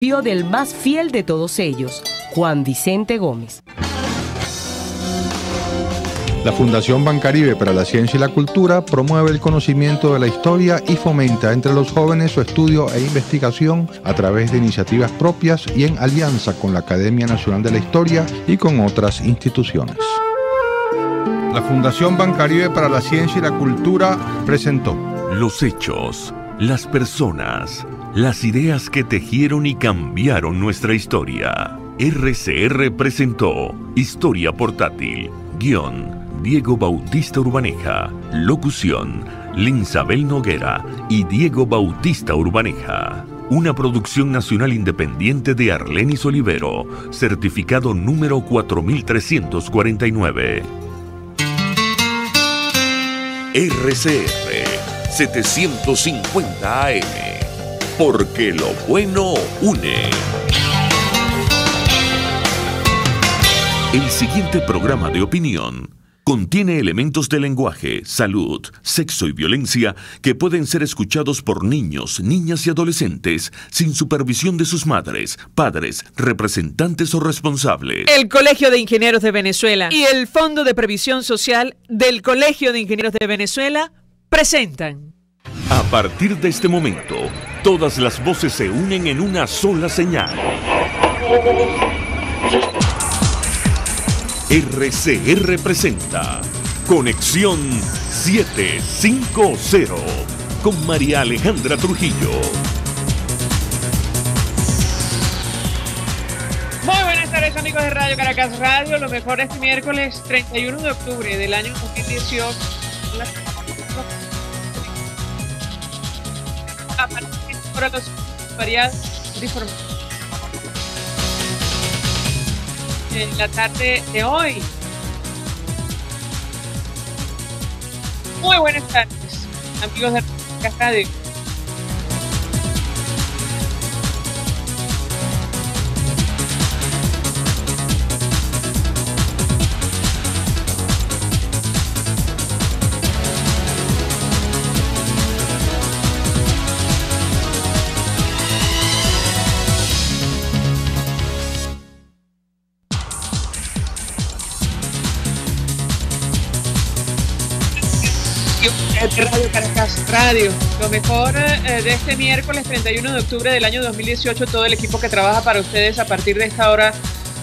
del más fiel de todos ellos, Juan Vicente Gómez. La Fundación Bancaribe para la Ciencia y la Cultura promueve el conocimiento de la historia y fomenta entre los jóvenes su estudio e investigación a través de iniciativas propias y en alianza con la Academia Nacional de la Historia y con otras instituciones. La Fundación Bancaribe para la Ciencia y la Cultura presentó los hechos, las personas, las ideas que tejieron y cambiaron nuestra historia. RCR presentó Historia Portátil. Guión: Diego Bautista Urbaneja. Locución: Linsabel Noguera y Diego Bautista Urbaneja. Una producción nacional independiente de Arlenis Olivero, certificado número 4349. RCR 750 AM, porque lo bueno une. El siguiente programa de opinión contiene elementos de lenguaje, salud, sexo y violencia que pueden ser escuchados por niños, niñas y adolescentes sin supervisión de sus madres, padres, representantes o responsables. El Colegio de Ingenieros de Venezuela y el Fondo de Previsión Social del Colegio de Ingenieros de Venezuela presentan. A partir de este momento, todas las voces se unen en una sola señal. RCR presenta Conexión 750 con María Alejandra Trujillo. Muy buenas tardes, amigos de Radio Caracas Radio. Lo mejor este miércoles 31 de octubre del año 2018. A partir de ahora los variados de información. En la tarde de hoy. Muy buenas tardes, amigos de Caracas Radio. Radio Caracas Radio, lo mejor de este miércoles 31 de octubre del año 2018. Todo el equipo que trabaja para ustedes a partir de esta hora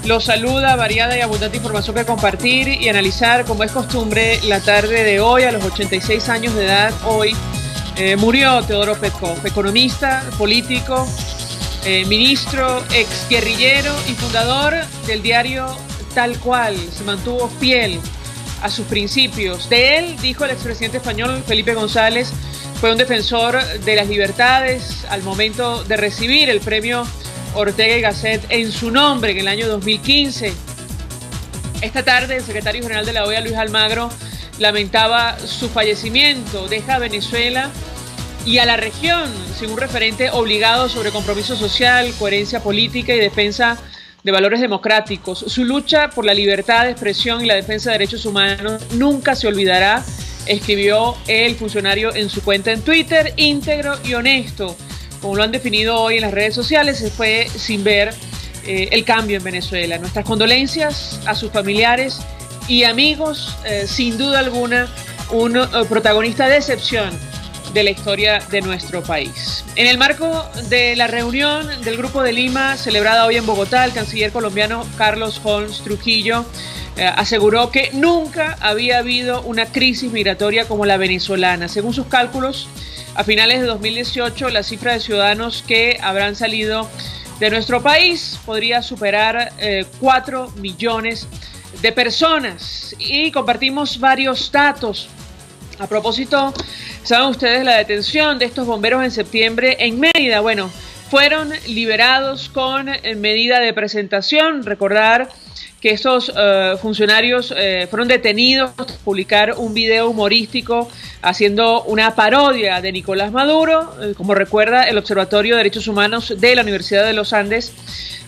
los saluda. Variada y abundante información que compartir y analizar, como es costumbre, la tarde de hoy. A los 86 años de edad hoy murió Teodoro Petkov, economista, político, ministro, exguerrillero y fundador del diario Tal Cual. Se mantuvo fiel a sus principios. De él, dijo el expresidente español Felipe González, fue un defensor de las libertades al momento de recibir el premio Ortega y Gasset en su nombre en el año 2015. Esta tarde, el secretario general de la OEA, Luis Almagro, lamentaba su fallecimiento. Deja a Venezuela y a la región sin un referente obligado sobre compromiso social, coherencia política y defensa de valores democráticos. Su lucha por la libertad de expresión y la defensa de derechos humanos nunca se olvidará, escribió el funcionario en su cuenta en Twitter. Íntegro y honesto, como lo han definido hoy en las redes sociales, se fue sin ver el cambio en Venezuela. Nuestras condolencias a sus familiares y amigos, sin duda alguna, un protagonista de excepción de la historia de nuestro país. En el marco de la reunión del Grupo de Lima, celebrada hoy en Bogotá, el canciller colombiano Carlos Holmes Trujillo aseguró que nunca había habido una crisis migratoria como la venezolana. Según sus cálculos, a finales de 2018, la cifra de ciudadanos que habrán salido de nuestro país podría superar 4 millones de personas. Y compartimos varios datos. A propósito, ¿saben ustedes la detención de estos bomberos en septiembre en Mérida? Bueno, fueron liberados con medida de presentación. Recordar que estos funcionarios fueron detenidos por publicar un video humorístico haciendo una parodia de Nicolás Maduro. Como recuerda el Observatorio de Derechos Humanos de la Universidad de los Andes,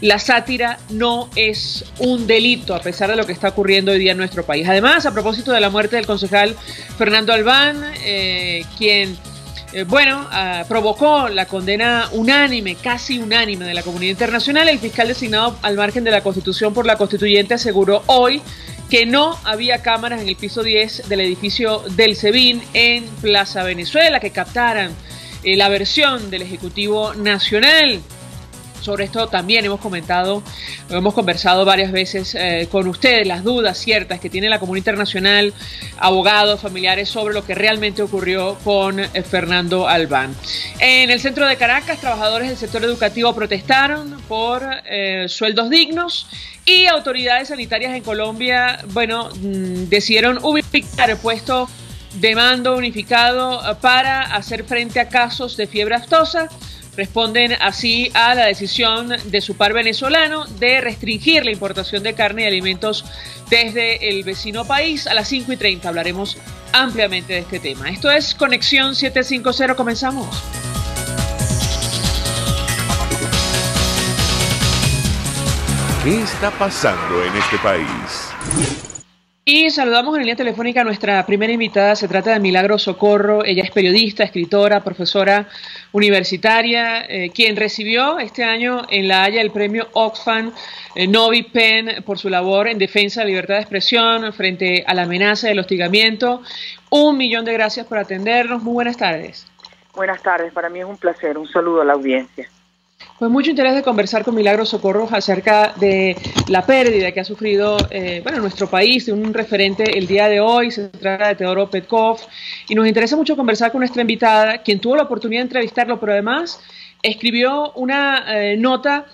la sátira no es un delito, a pesar de lo que está ocurriendo hoy día en nuestro país. Además, a propósito de la muerte del concejal Fernando Albán, quien provocó la condena unánime, casi unánime de la comunidad internacional. El fiscal designado al margen de la Constitución por la Constituyente aseguró hoy que no había cámaras en el piso 10 del edificio del SEBIN en Plaza Venezuela que captaran la versión del Ejecutivo Nacional. Sobre esto también hemos conversado varias veces con ustedes, las dudas ciertas que tiene la comunidad internacional, abogados, familiares, sobre lo que realmente ocurrió con Fernando Albán. En el centro de Caracas, trabajadores del sector educativo protestaron por sueldos dignos y autoridades sanitarias en Colombia, decidieron ubicar el puesto de mando unificado para hacer frente a casos de fiebre aftosa. Responden así a la decisión de su par venezolano de restringir la importación de carne y alimentos desde el vecino país. A las 5:30 hablaremos ampliamente de este tema. Esto es Conexión 750, comenzamos. ¿Qué está pasando en este país? Y saludamos en línea telefónica a nuestra primera invitada. Se trata de Milagros Socorro. Ella es periodista, escritora, profesora universitaria, quien recibió este año en La Haya el premio Oxfam Novi Pen por su labor en defensa de la libertad de expresión frente a la amenaza del hostigamiento. 1.000.000 de gracias por atendernos. Muy buenas tardes. Buenas tardes, para mí es un placer. Un saludo a la audiencia. Pues mucho interés de conversar con Milagros Socorro acerca de la pérdida que ha sufrido nuestro país, de un referente el día de hoy. Se trata de Teodoro Petkov y nos interesa mucho conversar con nuestra invitada, quien tuvo la oportunidad de entrevistarlo, pero además escribió una nota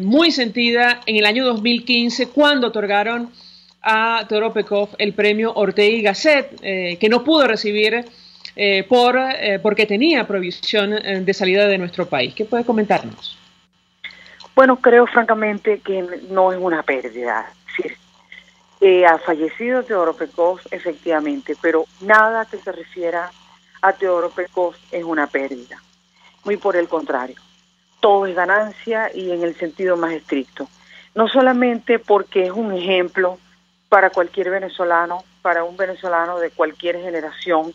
muy sentida en el año 2015 cuando otorgaron a Teodoro Petkov el premio Ortega y Gasset, que no pudo recibir porque tenía prohibición de salida de nuestro país. ¿Qué puede comentarnos? Bueno, creo francamente que no es una pérdida. Sí, ha fallecido Teodoro Petkov, efectivamente, pero nada que se refiera a Teodoro Petkov es una pérdida. Muy por el contrario. Todo es ganancia y en el sentido más estricto. No solamente porque es un ejemplo para cualquier venezolano, para un venezolano de cualquier generación,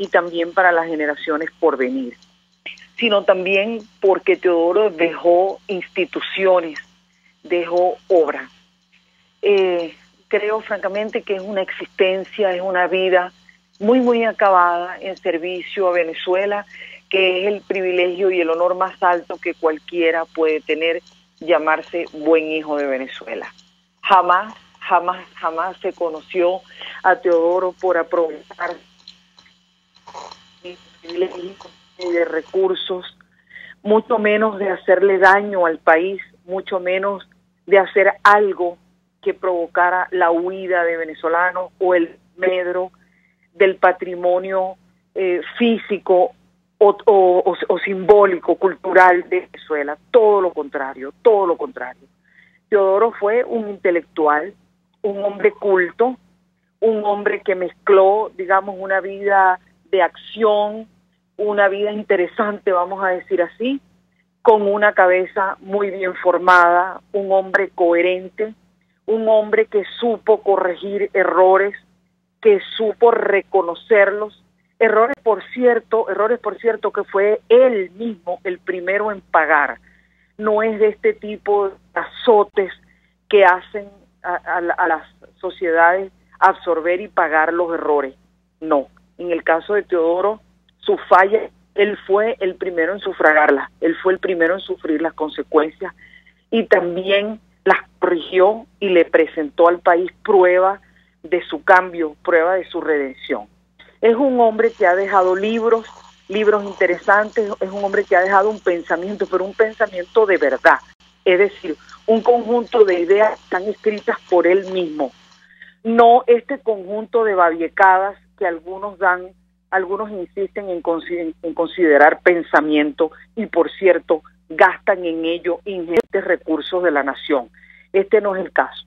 y también para las generaciones por venir, sino también porque Teodoro dejó instituciones, dejó obra. Creo francamente que es una existencia, es una vida muy, muy acabada en servicio a Venezuela, que es el privilegio y el honor más alto que cualquiera puede tener, llamarse buen hijo de Venezuela. Jamás se conoció a Teodoro por aprovechar de recursos, mucho menos de hacerle daño al país, mucho menos de hacer algo que provocara la huida de venezolanos o el medro del patrimonio físico o simbólico, cultural de Venezuela. Todo lo contrario, todo lo contrario. Teodoro fue un intelectual, un hombre culto, un hombre que mezcló, digamos, una vida de acción, una vida interesante, vamos a decir así, con una cabeza muy bien formada, un hombre coherente, un hombre que supo corregir errores, que supo reconocerlos, errores por cierto que fue él mismo el primero en pagar. No es de este tipo de azotes que hacen a las sociedades absorber y pagar los errores. No. En el caso de Teodoro, su falla, él fue el primero en sufragarla, él fue el primero en sufrir las consecuencias y también las corrigió y le presentó al país prueba de su cambio, prueba de su redención. Es un hombre que ha dejado libros interesantes, es un hombre que ha dejado un pensamiento, pero un pensamiento de verdad, es decir, un conjunto de ideas que están escritas por él mismo, no este conjunto de babiecadas que algunos insisten en considerar pensamiento y, por cierto, gastan en ello ingentes recursos de la nación. Este no es el caso.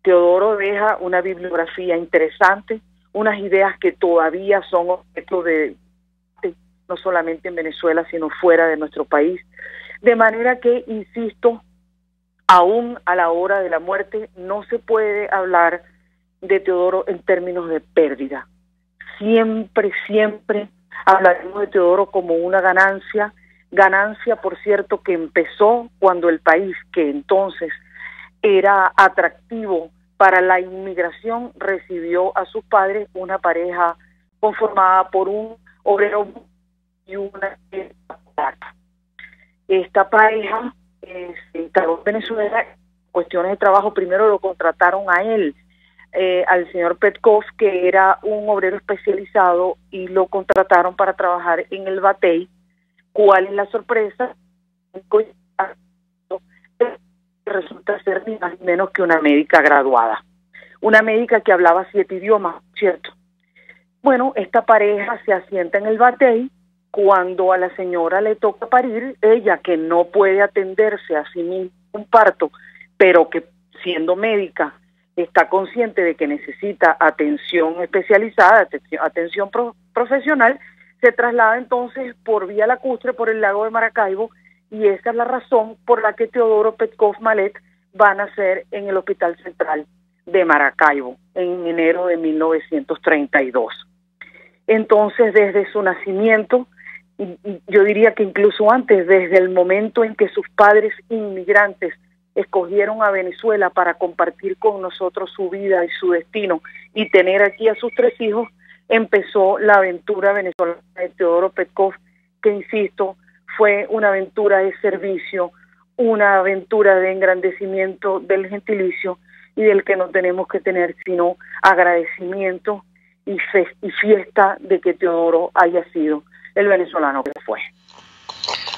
Teodoro deja una bibliografía interesante, unas ideas que todavía son objeto de, no solamente en Venezuela, sino fuera de nuestro país. De manera que, insisto, aún a la hora de la muerte no se puede hablar de Teodoro en términos de pérdida. Siempre hablaremos de Teodoro como una ganancia, por cierto, que empezó cuando el país, que entonces era atractivo para la inmigración, recibió a sus padres, una pareja conformada por un obrero y una plata. Esta pareja se instaló en Venezuela, cuestiones de trabajo. Primero lo contrataron a él, al señor Petkov, que era un obrero especializado, y lo contrataron para trabajar en el Batey. ¿Cuál es la sorpresa? Resulta ser ni más ni menos que una médica graduada, una médica que hablaba 7 idiomas, ¿cierto? Bueno, esta pareja se asienta en el Batey. Cuando a la señora le toca parir, ella, que no puede atenderse a sí misma un parto, pero que siendo médica está consciente de que necesita atención especializada, atención profesional, se traslada entonces por vía lacustre por el lago de Maracaibo, y esa es la razón por la que Teodoro Petkov Malet va a nacer en el Hospital Central de Maracaibo en enero de 1932. Entonces, desde su nacimiento, yo diría que incluso antes, desde el momento en que sus padres inmigrantes escogieron a Venezuela para compartir con nosotros su vida y su destino y tener aquí a sus 3 hijos, empezó la aventura venezolana de Teodoro Petkov, que, insisto, fue una aventura de servicio, una aventura de engrandecimiento del gentilicio, y del que no tenemos que tener sino agradecimiento y fiesta de que Teodoro haya sido el venezolano que fue.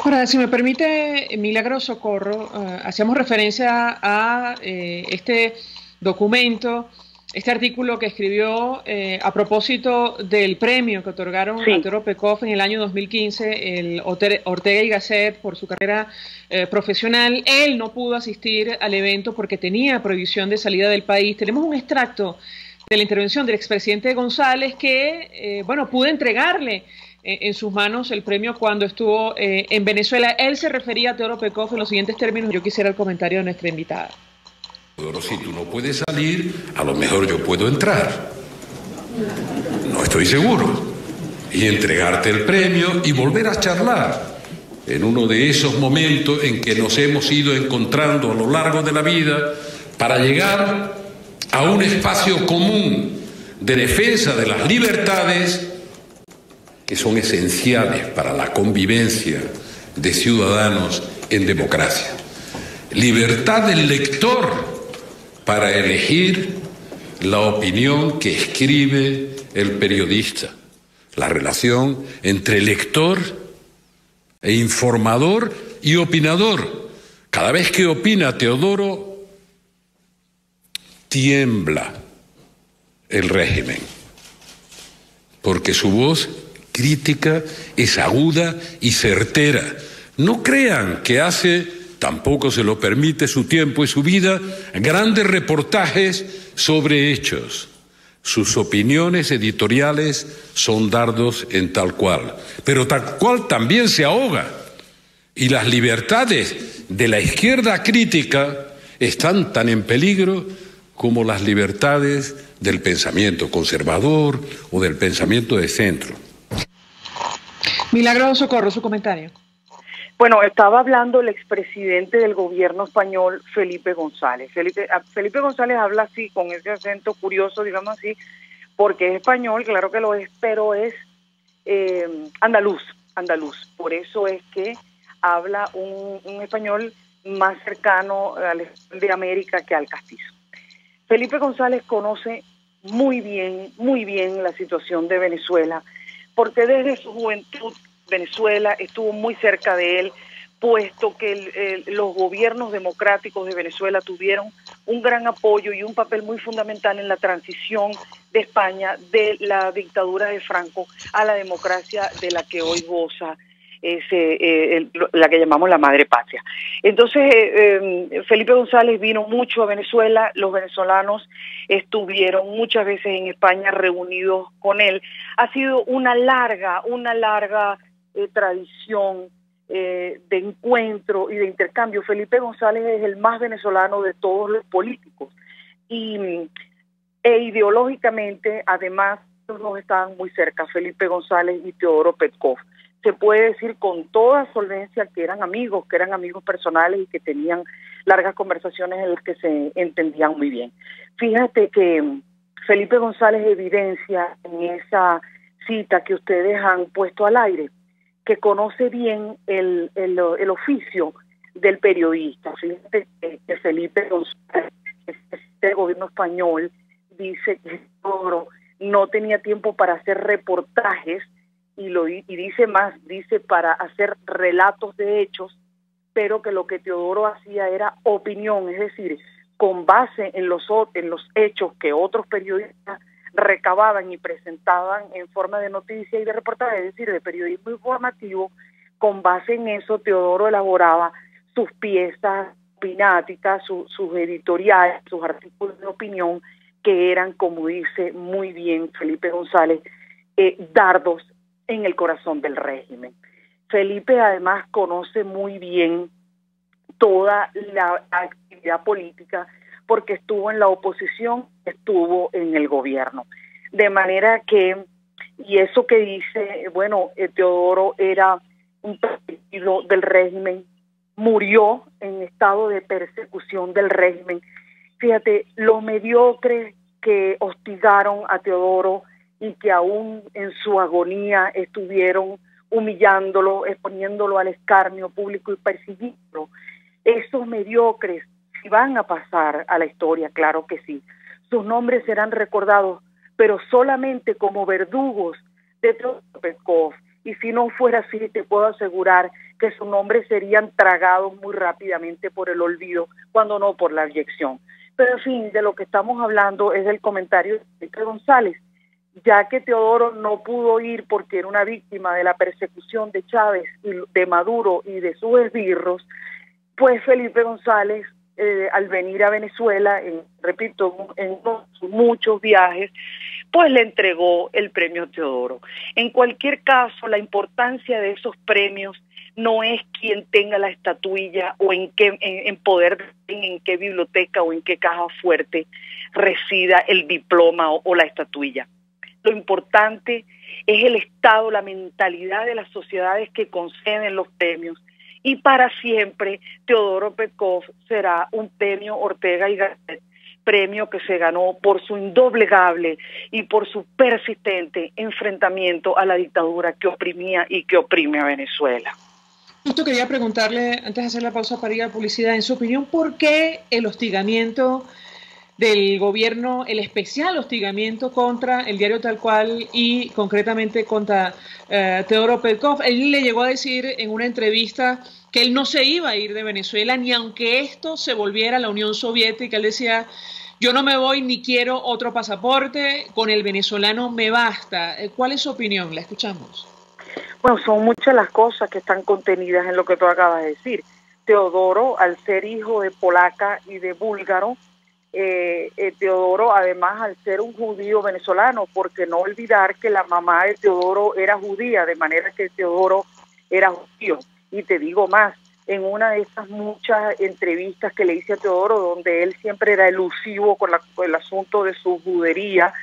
Ahora, si me permite, Milagros Socorro, hacíamos referencia a este documento, este artículo que escribió a propósito del premio que otorgaron a Teodoro Petkov en el año 2015, el Ortega y Gasset, por su carrera profesional. Él no pudo asistir al evento porque tenía prohibición de salida del país. Tenemos un extracto de la intervención del expresidente González que, pude entregarle en sus manos el premio cuando estuvo en Venezuela. Él se refería a Teodoro Petkov en los siguientes términos. Yo quisiera el comentario de nuestra invitada. Teodoro, si tú no puedes salir, a lo mejor yo puedo entrar. No estoy seguro. Y entregarte el premio y volver a charlar en uno de esos momentos en que nos hemos ido encontrando a lo largo de la vida para llegar a un espacio común de defensa de las libertades que son esenciales para la convivencia de ciudadanos en democracia. Libertad del lector para elegir la opinión que escribe el periodista. La relación entre lector e informador y opinador. Cada vez que opina Teodoro, tiembla el régimen, porque su voz crítica es aguda y certera. No crean que hace, tampoco se lo permite su tiempo y su vida, grandes reportajes sobre hechos. Sus opiniones editoriales son dardos en tal cual, pero tal cual también se ahoga. Y las libertades de la izquierda crítica están tan en peligro como las libertades del pensamiento conservador o del pensamiento de centro. Milagros Socorro, su comentario. Bueno, estaba hablando el expresidente del gobierno español, Felipe González. Felipe González habla así, con ese acento curioso, digamos así, porque es español, claro que lo es, pero es andaluz. Por eso es que habla un español más cercano al de América que al castizo. Felipe González conoce muy bien la situación de Venezuela, porque desde su juventud Venezuela estuvo muy cerca de él, puesto que los gobiernos democráticos de Venezuela tuvieron un gran apoyo y un papel muy fundamental en la transición de España de la dictadura de Franco a la democracia de la que hoy goza la que llamamos la madre patria. Entonces, Felipe González vino mucho a Venezuela, los venezolanos estuvieron muchas veces en España reunidos con él. Ha sido una larga tradición de encuentro y de intercambio. Felipe González es el más venezolano de todos los políticos e ideológicamente, además, los dos estaban muy cerca, Felipe González y Teodoro Petkov. Se puede decir con toda solvencia que eran amigos personales y que tenían largas conversaciones en las que se entendían muy bien. Fíjate que Felipe González evidencia en esa cita que ustedes han puesto al aire que conoce bien el oficio del periodista. Fíjate que Felipe González, el gobierno español, dice que Teodoro no tenía tiempo para hacer reportajes y dice más, dice para hacer relatos de hechos, pero que lo que Teodoro hacía era opinión, es decir, con base en los hechos que otros periodistas recababan y presentaban en forma de noticia y de reportaje, es decir, de periodismo informativo. Con base en eso Teodoro elaboraba sus piezas opináticas, sus editoriales, sus artículos de opinión, que eran, como dice muy bien Felipe González, dardos en el corazón del régimen. Felipe además conoce muy bien toda la actividad política porque estuvo en la oposición, estuvo en el gobierno. De manera que, y eso que dice, bueno, Teodoro era un perseguido del régimen, murió en estado de persecución del régimen. Fíjate, los mediocres que hostigaron a Teodoro y que aún en su agonía estuvieron humillándolo, exponiéndolo al escarnio público y persiguiéndolo, esos mediocres, si van a pasar a la historia, claro que sí, sus nombres serán recordados, pero solamente como verdugos de Teodoro Petkov, y si no fuera así, te puedo asegurar que sus nombres serían tragados muy rápidamente por el olvido, cuando no por la abyección. Pero en fin, de lo que estamos hablando es del comentario de Felipe González, ya que Teodoro no pudo ir porque era una víctima de la persecución de Chávez, de Maduro y de sus esbirros, pues Felipe González, al venir a Venezuela, repito, en muchos viajes, pues le entregó el premio Teodoro. En cualquier caso, la importancia de esos premios no es quien tenga la estatuilla o en poder, en qué biblioteca o en qué caja fuerte resida el diploma o la estatuilla. Lo importante es el estado, la mentalidad de las sociedades que conceden los premios. Y para siempre, Teodoro Petkov será un premio Ortega y Gasset, premio que se ganó por su indoblegable y por su persistente enfrentamiento a la dictadura que oprimía y que oprime a Venezuela. Justo quería preguntarle, antes de hacer la pausa para ir a publicidad, en su opinión, ¿por qué el hostigamiento del gobierno, el especial hostigamiento contra el diario Tal Cual y concretamente contra Teodoro Petkov? Él le llegó a decir en una entrevista que él no se iba a ir de Venezuela ni aunque esto se volviera a la Unión Soviética. Él decía, yo no me voy ni quiero otro pasaporte, con el venezolano me basta. ¿Cuál es su opinión? La escuchamos. Bueno, son muchas las cosas que están contenidas en lo que tú acabas de decir. Teodoro, al ser hijo de polaca y de búlgaro, Teodoro, además, al ser un judío venezolano, porque no olvidar que la mamá de Teodoro era judía, de manera que Teodoro era judío. Y te digo más, en una de esas muchas entrevistas que le hice a Teodoro, donde él siempre era elusivo con el asunto de su judería,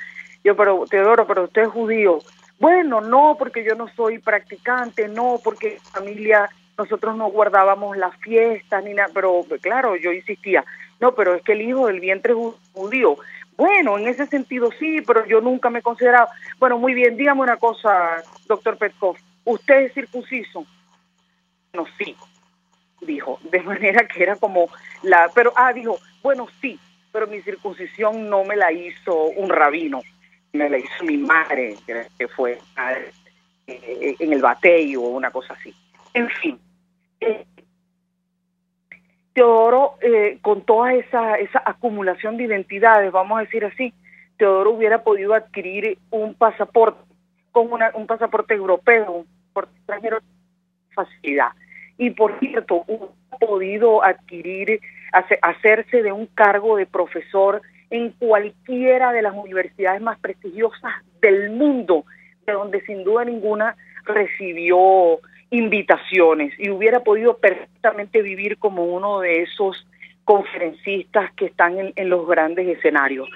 yo, pero Teodoro, pero usted es judío. Bueno, no, porque yo no soy practicante, no, porque en familia nosotros no guardábamos las fiestas, ni nada, pero claro, yo insistía, no, pero es que el hijo del vientre es judío. Bueno, en ese sentido sí, pero yo nunca me he considerado. Bueno, muy bien, dígame una cosa, doctor Petkov, ¿usted es circunciso? No, sí, dijo, de manera que era como dijo, bueno, sí, pero mi circuncisión no me la hizo un rabino, me la hizo mi madre, que fue en el batey o una cosa así. En fin, Teodoro, con toda esa acumulación de identidades, vamos a decir así, Teodoro hubiera podido adquirir un pasaporte, un pasaporte europeo, un pasaporte extranjero, facilidad. Y por cierto, hubiera podido hacerse de un cargo de profesor en cualquiera de las universidades más prestigiosas del mundo, de donde sin duda ninguna recibió invitaciones, y hubiera podido perfectamente vivir como uno de esos conferencistas que están en los grandes escenarios.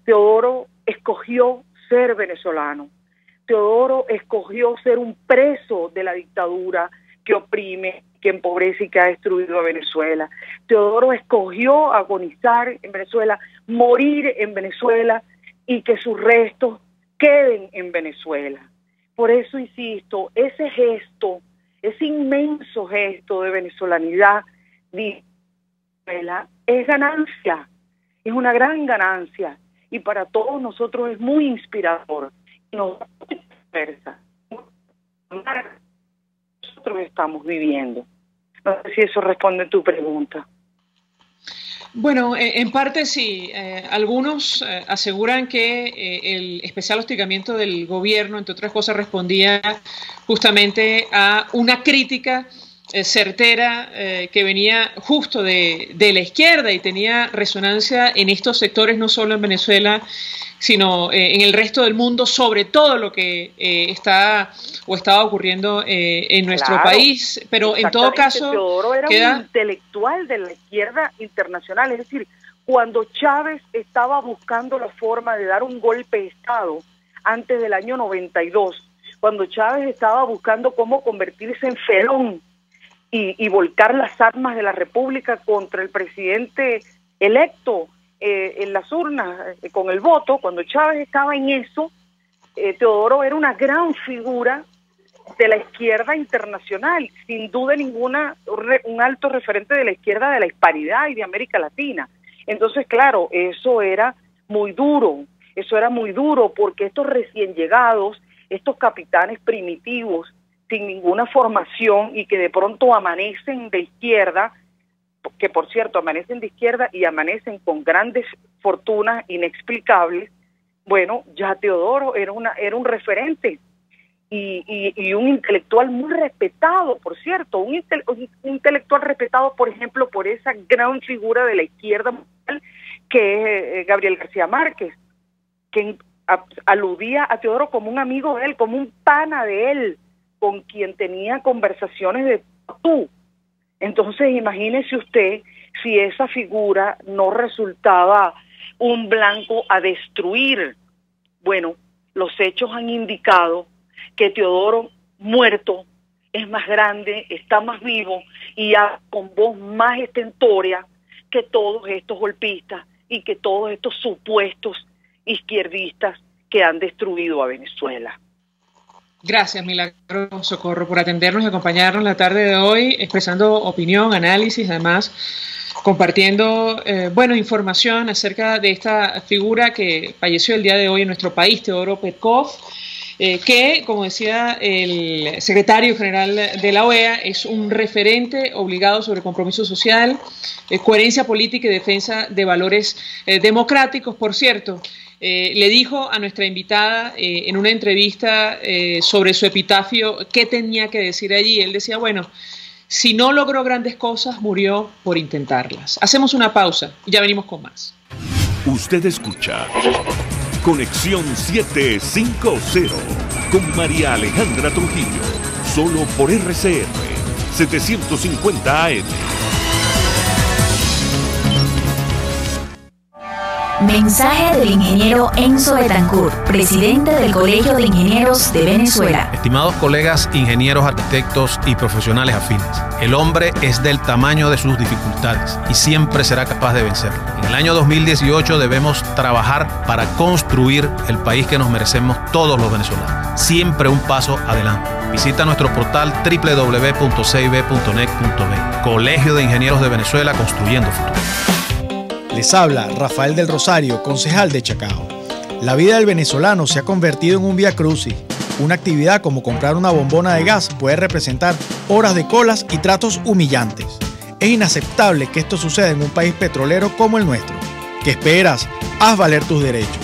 Teodoro escogió ser venezolano. Teodoro escogió ser un preso de la dictadura que oprime, que empobrece y que ha destruido a Venezuela. Teodoro escogió agonizar en Venezuela, morir en Venezuela y que sus restos queden en Venezuela. Por eso insisto, ese gesto, ese inmenso gesto de venezolanidad de Venezuela es ganancia, es una gran ganancia y para todos nosotros es muy inspirador. Nos da mucha fuerza. Nosotros estamos viviendo. No sé si eso responde a tu pregunta. Bueno, en parte sí. Algunos aseguran que el especial hostigamiento del gobierno, entre otras cosas, respondía justamente a una crítica certera que venía justo de la izquierda y tenía resonancia en estos sectores, no solo en Venezuela, sino en el resto del mundo, sobre todo lo que estaba ocurriendo en nuestro país. Pero en todo caso, Teodoro era un intelectual de la izquierda internacional, es decir, cuando Chávez estaba buscando la forma de dar un golpe de Estado antes del año 92, cuando Chávez estaba buscando cómo convertirse en felón y volcar las armas de la República contra el presidente electo en las urnas, con el voto, cuando Chávez estaba en eso, Teodoro era una gran figura de la izquierda internacional, sin duda ninguna, un alto referente de la izquierda de la hispanidad y de América Latina. Entonces, claro, eso era muy duro porque estos recién llegados, estos capitanes primitivos, sin ninguna formación y que de pronto amanecen de izquierda, que por cierto amanecen de izquierda y amanecen con grandes fortunas inexplicables, bueno, ya Teodoro era un referente y un intelectual muy respetado, por cierto, un intelectual respetado, por ejemplo, por esa gran figura de la izquierda mundial que es Gabriel García Márquez, que aludía a Teodoro como un amigo de él, como un pana de él, con quien tenía conversaciones de tú. Entonces, imagínese usted si esa figura no resultaba un blanco a destruir. Bueno, los hechos han indicado que Teodoro, muerto, es más grande, está más vivo y con voz más estentórea que todos estos golpistas y que todos estos supuestos izquierdistas que han destruido a Venezuela. Gracias, Milagros Socorro, por atendernos y acompañarnos la tarde de hoy, expresando opinión, análisis, además compartiendo información acerca de esta figura que falleció el día de hoy en nuestro país, Teodoro Petkov, que, como decía el secretario general de la OEA, es un referente obligado sobre compromiso social, coherencia política y defensa de valores democráticos. Por cierto, le dijo a nuestra invitada en una entrevista sobre su epitafio qué tenía que decir allí. Él decía, bueno, si no logró grandes cosas, murió por intentarlas. Hacemos una pausa y ya venimos con más. Usted escucha Conexión 750 con María Alejandra Trujillo, solo por RCR 750 AM. Mensaje del ingeniero Enzo Betancourt, presidente del Colegio de Ingenieros de Venezuela. Estimados colegas, ingenieros, arquitectos y profesionales afines, el hombre es del tamaño de sus dificultades y siempre será capaz de vencerlo. En el año 2018 debemos trabajar para construir el país que nos merecemos todos los venezolanos. Siempre un paso adelante. Visita nuestro portal www.cib.net.be. Colegio de Ingenieros de Venezuela, construyendo futuro. Les habla Rafael del Rosario, concejal de Chacao. La vida del venezolano se ha convertido en un vía crucis. Una actividad como comprar una bombona de gas puede representar horas de colas y tratos humillantes. Es inaceptable que esto suceda en un país petrolero como el nuestro. ¿Qué esperas? Haz valer tus derechos.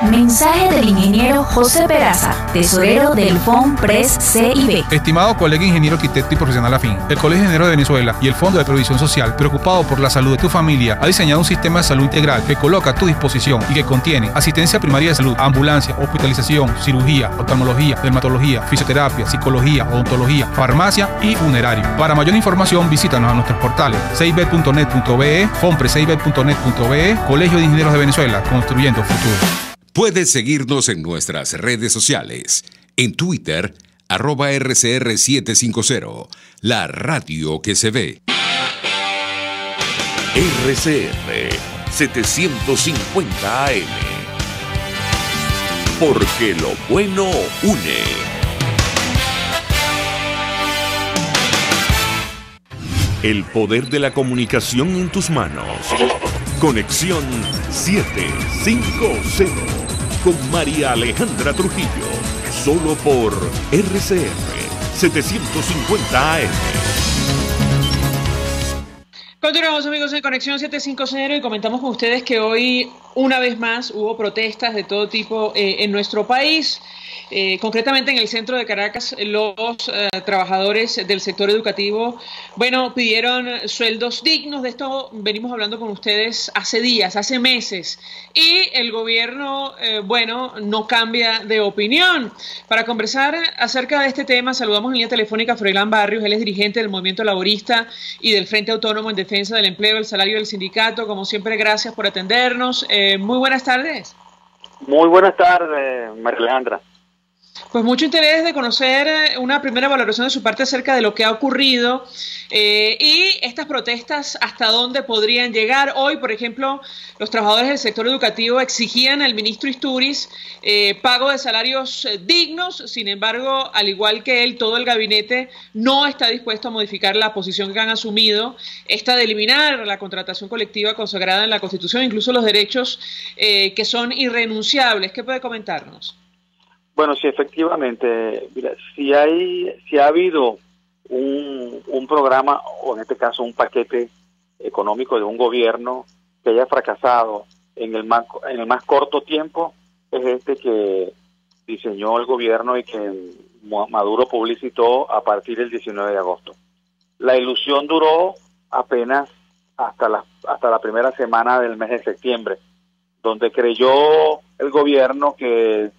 Mensaje del ingeniero José Peraza, tesorero del FONPRES CIB. Estimado colega ingeniero arquitecto y profesional afín, el Colegio de Ingenieros de Venezuela y el Fondo de Previsión Social, preocupado por la salud de tu familia, ha diseñado un sistema de salud integral que coloca a tu disposición y que contiene asistencia primaria de salud, ambulancia, hospitalización, cirugía, oftalmología, dermatología, fisioterapia, psicología, odontología, farmacia y funerario. Para mayor información, visítanos a nuestros portales cib.net.be, fonprescib.net.be, Colegio de Ingenieros de Venezuela, construyendo futuro. Puedes seguirnos en nuestras redes sociales. En Twitter, @RCR750, la radio que se ve. RCR 750 AM. Porque lo bueno une. El poder de la comunicación en tus manos. Conexión 750 con María Alejandra Trujillo. Solo por RCR 750 AM. Continuamos, amigos, en Conexión 750 y comentamos con ustedes que hoy, una vez más, hubo protestas de todo tipo en nuestro país. Concretamente en el centro de Caracas, los trabajadores del sector educativo, pidieron sueldos dignos. De esto venimos hablando con ustedes hace días, hace meses, y el gobierno, no cambia de opinión. Para conversar acerca de este tema, saludamos en línea telefónica a Froilán Barrios. Él es dirigente del Movimiento Laborista y del Frente Autónomo en Defensa del Empleo, el Salario del Sindicato. Como siempre, gracias por atendernos. Muy buenas tardes. Muy buenas tardes, María Alejandra. Pues mucho interés de conocer una primera valoración de su parte acerca de lo que ha ocurrido y estas protestas hasta dónde podrían llegar. Hoy, por ejemplo, los trabajadores del sector educativo exigían al ministro Istúriz pago de salarios dignos. Sin embargo, al igual que él, todo el gabinete no está dispuesto a modificar la posición que han asumido, esta de eliminar la contratación colectiva consagrada en la Constitución, incluso los derechos que son irrenunciables. ¿Qué puede comentarnos? Bueno, sí, efectivamente, mira, si ha habido un programa, o en este caso un paquete económico de un gobierno que haya fracasado en el más corto tiempo, es este que diseñó el gobierno y que Maduro publicitó a partir del 19 de agosto. La ilusión duró apenas hasta la primera semana del mes de septiembre, donde creyó el gobierno que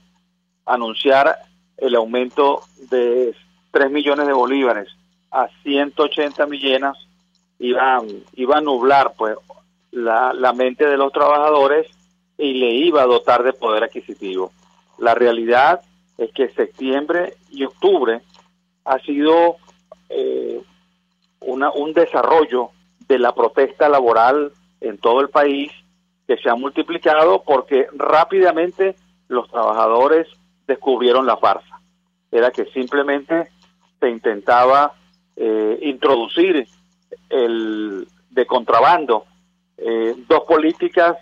anunciar el aumento de 3 millones de bolívares a 180 millones iba a nublar pues la mente de los trabajadores y le iba a dotar de poder adquisitivo. La realidad es que septiembre y octubre ha sido un desarrollo de la protesta laboral en todo el país que se ha multiplicado porque rápidamente los trabajadores descubrieron la farsa. Era que simplemente se intentaba introducir de contrabando dos políticas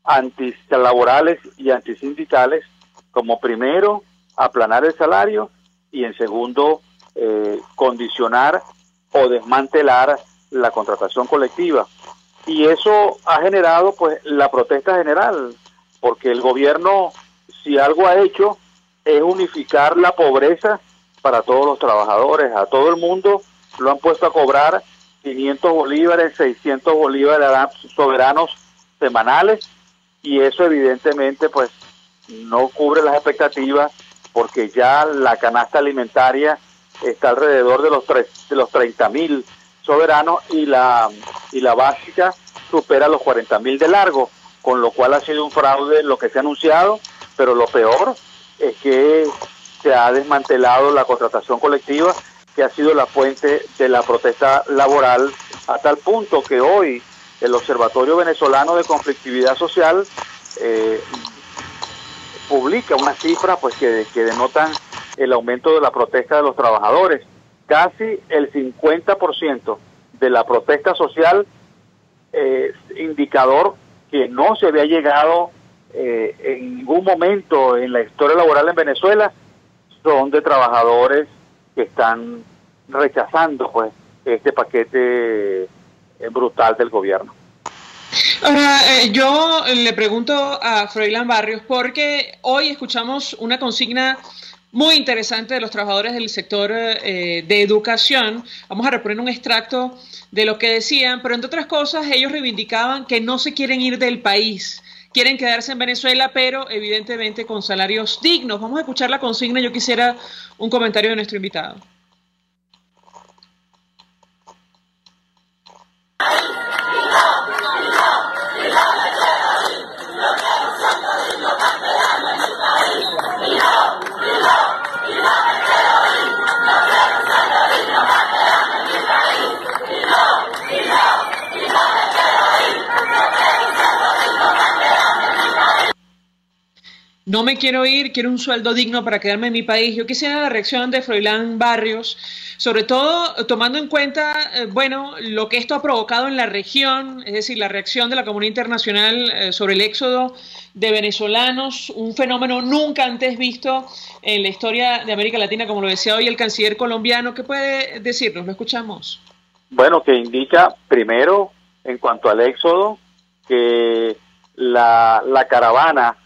antilaborales y antisindicales, como primero aplanar el salario y en segundo condicionar o desmantelar la contratación colectiva. Y eso ha generado pues la protesta general, porque el gobierno, si algo ha hecho, es unificar la pobreza para todos los trabajadores. A todo el mundo lo han puesto a cobrar 500 bolívares, 600 bolívares soberanos semanales, y eso evidentemente pues no cubre las expectativas, porque ya la canasta alimentaria está alrededor de los 30.000 soberanos y la básica supera los 40.000 de largo, con lo cual ha sido un fraude lo que se ha anunciado, pero lo peor es que se ha desmantelado la contratación colectiva, que ha sido la fuente de la protesta laboral, a tal punto que hoy el Observatorio Venezolano de Conflictividad Social publica unas cifras pues que denotan el aumento de la protesta de los trabajadores. Casi el 50% de la protesta social, indicador que no se había llegado en ningún momento en la historia laboral en Venezuela, son de trabajadores que están rechazando pues este paquete brutal del gobierno. Ahora, yo le pregunto a Froilán Barrios, porque hoy escuchamos una consigna muy interesante de los trabajadores del sector de educación. Vamos a reponer un extracto de lo que decían, pero entre otras cosas ellos reivindicaban que no se quieren ir del país, quieren quedarse en Venezuela, pero evidentemente con salarios dignos. Vamos a escuchar la consigna. Yo quisiera un comentario de nuestro invitado. No me quiero ir, quiero un sueldo digno para quedarme en mi país. Yo quisiera la reacción de Froilán Barrios, sobre todo tomando en cuenta, bueno, lo que esto ha provocado en la región, es decir, la reacción de la comunidad internacional sobre el éxodo de venezolanos, un fenómeno nunca antes visto en la historia de América Latina, como lo decía hoy el canciller colombiano. ¿Qué puede decirnos? Lo escuchamos. Bueno, que indica, primero, en cuanto al éxodo, que la caravana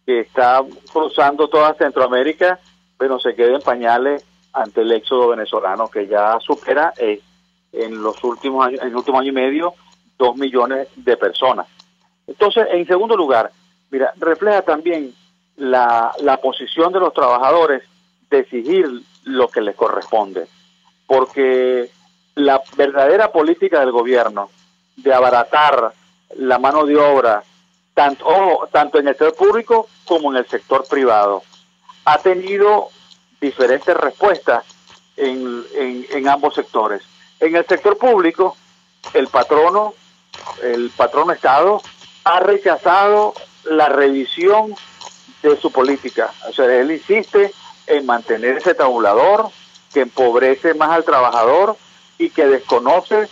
que está cruzando toda Centroamérica, pero se queda en pañales ante el éxodo venezolano, que ya supera en los últimos años, en el último año y medio, 2 millones de personas. Entonces, en segundo lugar, mira, refleja también la posición de los trabajadores de exigir lo que les corresponde, porque la verdadera política del gobierno de abaratar la mano de obra, tanto en el sector público como en el sector privado, ha tenido diferentes respuestas en ambos sectores. En el sector público, el patrono Estado ha rechazado la revisión de su política. O sea, él insiste en mantener ese tabulador que empobrece más al trabajador y que desconoce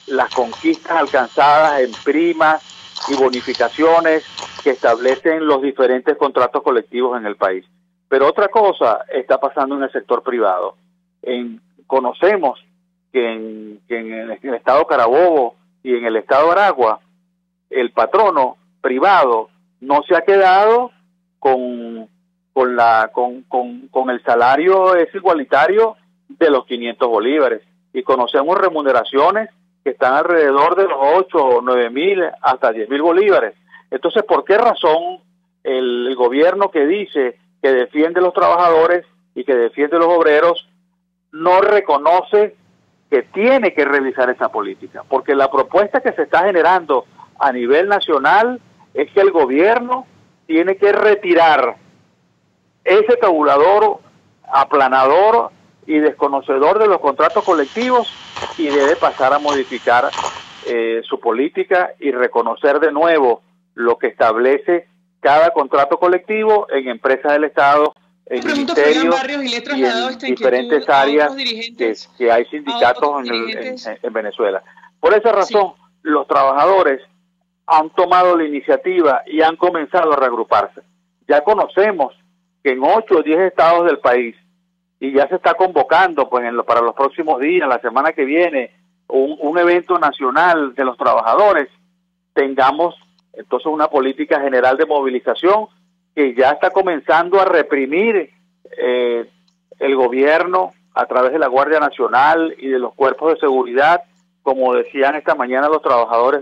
las conquistas alcanzadas en primas y bonificaciones que establecen los diferentes contratos colectivos en el país. Pero otra cosa está pasando en el sector privado. Conocemos que en el estado Carabobo y en el estado Aragua, el patrono privado no se ha quedado con el salario igualitario de los 500 bolívares. Y conocemos remuneraciones que están alrededor de los 8 o 9 mil hasta 10 mil bolívares. Entonces, ¿por qué razón el gobierno que dice que defiende a los trabajadores y que defiende a los obreros no reconoce que tiene que revisar esa política? Porque la propuesta que se está generando a nivel nacional es que el gobierno tiene que retirar ese tabulador aplanador y desconocedor de los contratos colectivos y debe pasar a modificar su política y reconocer de nuevo lo que establece cada contrato colectivo en empresas del Estado, en ministerios y en diferentes áreas que hay sindicatos en Venezuela. Por esa razón, los trabajadores han tomado la iniciativa y han comenzado a reagruparse. Ya conocemos que en 8 o 10 estados del país, y ya se está convocando pues para los próximos días, la semana que viene, un evento nacional de los trabajadores, tengamos entonces una política general de movilización que ya está comenzando a reprimir el gobierno a través de la Guardia Nacional y de los cuerpos de seguridad, como decían esta mañana los trabajadores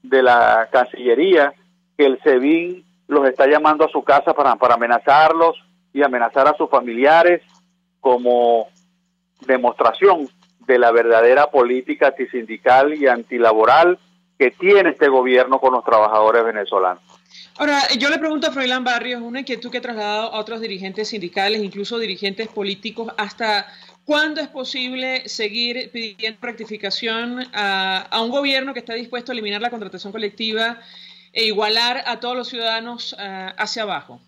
de la Cancillería, que el SEBIN los está llamando a su casa para amenazarlos y amenazar a sus familiares, como demostración de la verdadera política antisindical y antilaboral que tiene este gobierno con los trabajadores venezolanos. Ahora, yo le pregunto a Froilán Barrios, una inquietud que he trasladado a otros dirigentes sindicales, incluso dirigentes políticos, ¿hasta cuándo es posible seguir pidiendo rectificación a un gobierno que está dispuesto a eliminar la contratación colectiva e igualar a todos los ciudadanos hacia abajo?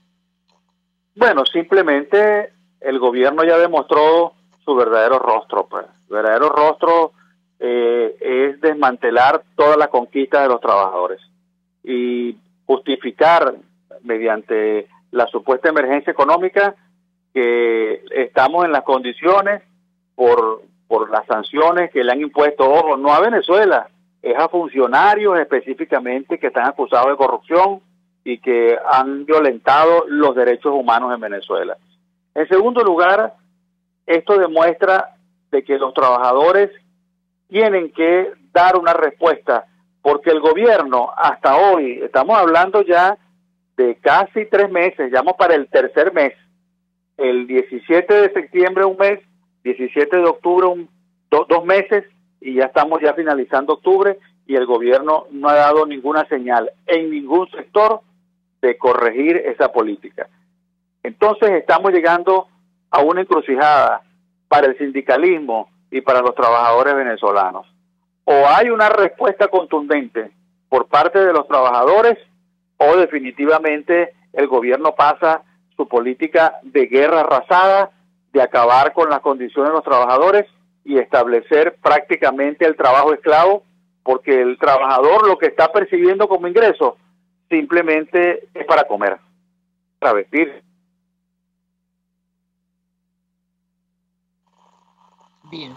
Bueno, simplemente el gobierno ya demostró su verdadero rostro. Pues. El verdadero rostro es desmantelar todas las conquistas de los trabajadores y justificar mediante la supuesta emergencia económica que estamos en las condiciones por las sanciones que le han impuesto, ojo, no a Venezuela, es a funcionarios específicamente que están acusados de corrupción y que han violentado los derechos humanos en Venezuela. En segundo lugar, esto demuestra de que los trabajadores tienen que dar una respuesta, porque el gobierno hasta hoy, estamos hablando ya de casi 3 meses, ya vamos para el tercer mes, el 17 de septiembre un mes, 17 de octubre 2 meses, y ya estamos ya finalizando octubre, y el gobierno no ha dado ninguna señal en ningún sector de corregir esa política. Entonces estamos llegando a una encrucijada para el sindicalismo y para los trabajadores venezolanos. O hay una respuesta contundente por parte de los trabajadores, o definitivamente el gobierno pasa su política de guerra arrasada, de acabar con las condiciones de los trabajadores y establecer prácticamente el trabajo esclavo, porque el trabajador lo que está percibiendo como ingreso simplemente es para comer, para vestir. Bien.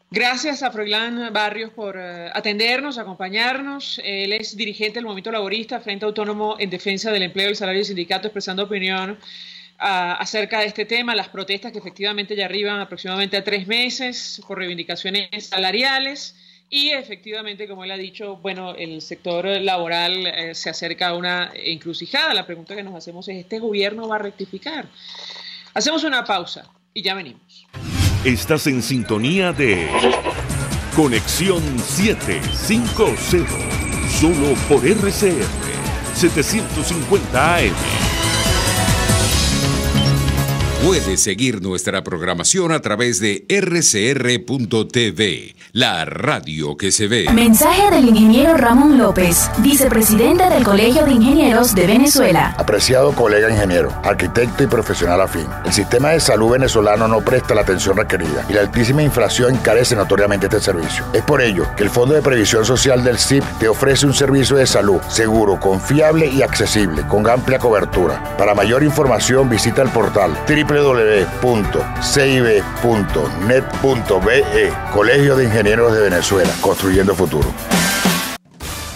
Gracias a Froilán Barrios por atendernos, acompañarnos. Él es dirigente del Movimiento Laborista, Frente Autónomo en Defensa del Empleo, el Salario y Sindicato, expresando opinión acerca de este tema, las protestas que efectivamente ya arriban aproximadamente a 3 meses por reivindicaciones salariales y efectivamente, como él ha dicho, bueno, el sector laboral se acerca a una encrucijada. La pregunta que nos hacemos es, ¿este gobierno va a rectificar? Hacemos una pausa y ya venimos. Estás en sintonía de Conexión 750, solo por RCR 750 AM. Puedes seguir nuestra programación a través de rcr.tv, la radio que se ve. Mensaje del ingeniero Ramón López, vicepresidente del Colegio de Ingenieros de Venezuela. Apreciado colega ingeniero, arquitecto y profesional afín, el sistema de salud venezolano no presta la atención requerida y la altísima inflación encarece notoriamente este servicio. Es por ello que el Fondo de Previsión Social del CIP te ofrece un servicio de salud seguro, confiable y accesible, con amplia cobertura. Para mayor información visita el portal www.cib.net.be, Colegio de Ingenieros de Venezuela, construyendo futuro.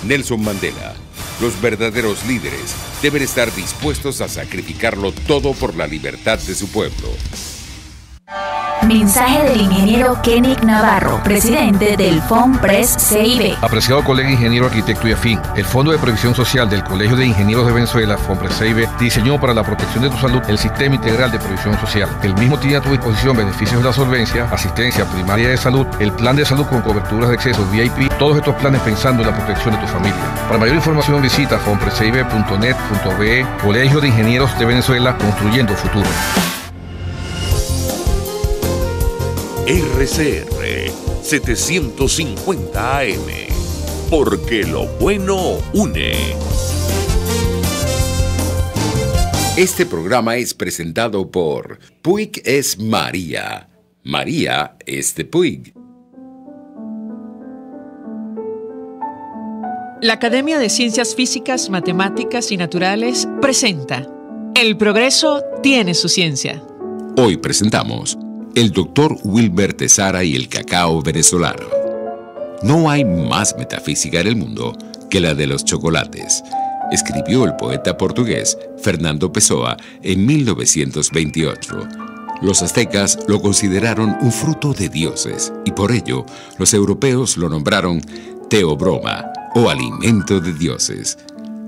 Nelson Mandela. Los verdaderos líderes deben estar dispuestos a sacrificarlo todo por la libertad de su pueblo. Mensaje del ingeniero Kenick Navarro, presidente del FOMPRES-CIB. Apreciado colega ingeniero, arquitecto y afín, el Fondo de Previsión Social del Colegio de Ingenieros de Venezuela, FOMPRES-CIB, diseñó para la protección de tu salud el Sistema Integral de Previsión Social. El mismo tiene a tu disposición beneficios de la solvencia, asistencia primaria de salud, el plan de salud con coberturas de acceso VIP, todos estos planes pensando en la protección de tu familia. Para mayor información visita fomprescib.net.be, Colegio de Ingenieros de Venezuela, construyendo futuro. RCR 750 AM, porque lo bueno une. Este programa es presentado por Puig es María. María es de Puig. La Academia de Ciencias Físicas, Matemáticas y Naturales presenta El progreso tiene su ciencia. Hoy presentamos el Dr. Wilmer Tessara y el cacao venezolano. No hay más metafísica en el mundo que la de los chocolates, escribió el poeta portugués Fernando Pessoa en 1928. Los aztecas lo consideraron un fruto de dioses y por ello los europeos lo nombraron teobroma o alimento de dioses.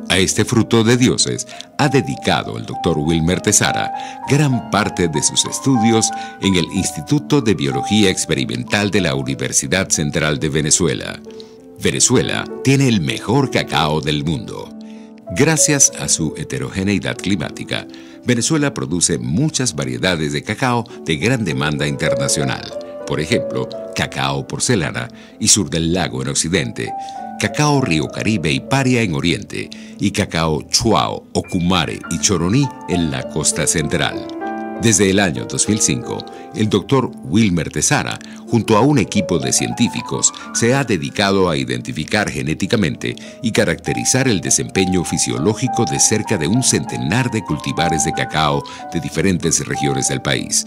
A este fruto de dioses ha dedicado el Dr. Wilmer Tessara gran parte de sus estudios en el Instituto de Biología Experimental de la Universidad Central de Venezuela. Venezuela tiene el mejor cacao del mundo. Gracias a su heterogeneidad climática, Venezuela produce muchas variedades de cacao de gran demanda internacional. Por ejemplo, cacao porcelana y sur del lago en occidente, cacao Río Caribe y Paria en oriente, y cacao Chuao, Ocumare y Choroní en la costa central. Desde el año 2005, el Dr. Wilmer Tessara, junto a un equipo de científicos, se ha dedicado a identificar genéticamente y caracterizar el desempeño fisiológico de cerca de un centenar de cultivares de cacao de diferentes regiones del país.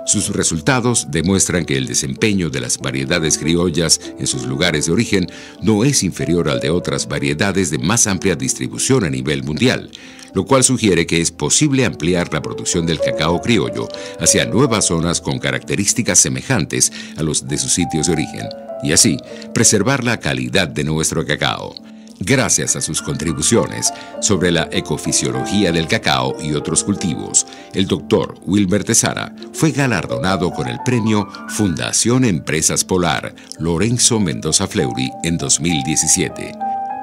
Sus resultados demuestran que el desempeño de las variedades criollas en sus lugares de origen no es inferior al de otras variedades de más amplia distribución a nivel mundial, lo cual sugiere que es posible ampliar la producción del cacao criollo hacia nuevas zonas con características semejantes a los de sus sitios de origen, y así preservar la calidad de nuestro cacao. Gracias a sus contribuciones sobre la ecofisiología del cacao y otros cultivos, el Dr. Wilber Tesara fue galardonado con el premio Fundación Empresas Polar Lorenzo Mendoza Fleury en 2017.